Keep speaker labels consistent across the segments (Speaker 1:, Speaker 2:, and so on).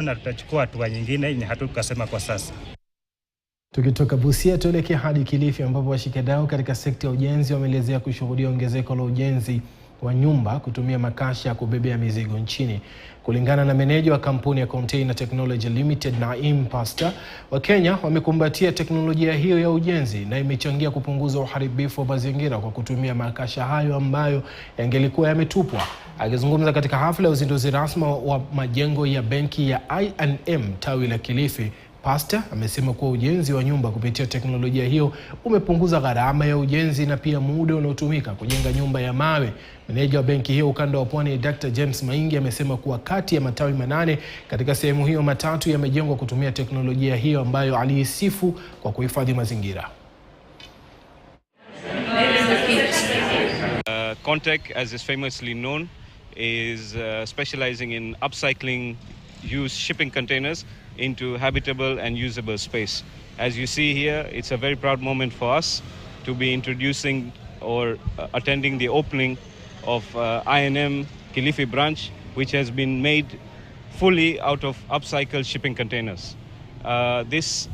Speaker 1: Na tutachukua hatua nyingine yenye hatukasema kwa sasa.
Speaker 2: Tukitoka Busia tuelekea hadi Kilifi ambapo washikadau katika sekta ya ujenzi wameelezea kushuhudia ongezeko la ujenzi wa nyumba kutumia makasha ya kubebea mizigo nchini. Kulingana na meneja wa kampuni ya Container Technology Limited Naim Pastor, Wakenya wamekumbatia teknolojia hiyo ya ujenzi na imechangia kupunguza uharibifu wa mazingira kwa kutumia makasha hayo ambayo yangelikuwa yametupwa. Akizungumza katika hafla ya uzinduzi rasmi wa majengo ya benki ya I&M tawi la Kilifi, Pastor amesema kuwa ujenzi wa nyumba kupitia teknolojia hiyo umepunguza gharama ya ujenzi na pia muda unaotumika kujenga nyumba ya mawe. Meneja wa benki hiyo ukanda wa Pwani Dr. James Maingi amesema kuwa kati ya matawi 8 katika sehemu hiyo 3 yamejengwa kutumia teknolojia hiyo ambayo aliisifu kwa kuhifadhi mazingira.
Speaker 3: Contech, as is famously known, is specializing in upcycling used shipping containers into habitable and usable space. As you see here, it's a very proud moment for us to be introducing or attending the opening of I&M Kilifi branch, which has been made fully out of upcycled shipping containers. This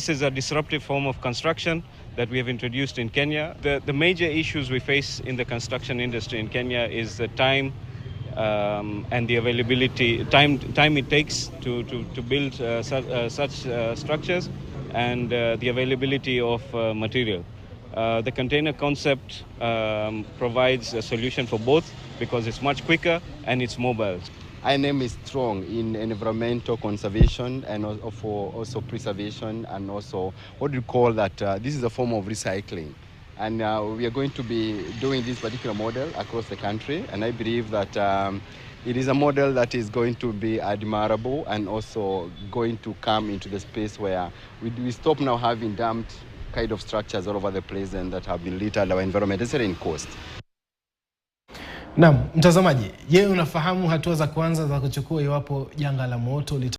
Speaker 3: is a disruptive form of construction that we have introduced in Kenya. The major issues we face in the construction industry in Kenya is the time and the availability, time it takes to build such structures, and the availability of material. The container concept provides a solution for both because it's much quicker and it's mobile.
Speaker 4: I&M is strong in environmental conservation and also preservation, and also what do you call that? This is a form of recycling. And we are going to be doing this particular model across the country, and I believe that it is a model that is going to be admirable and also going to come into the space where we stop now having dumped kind of structures all over the place and that have been littered our environment, especially in coast.
Speaker 2: Naam, mtazamaji, je, unafahamu hatua za kwanza za kuchukua iwapo janga la moto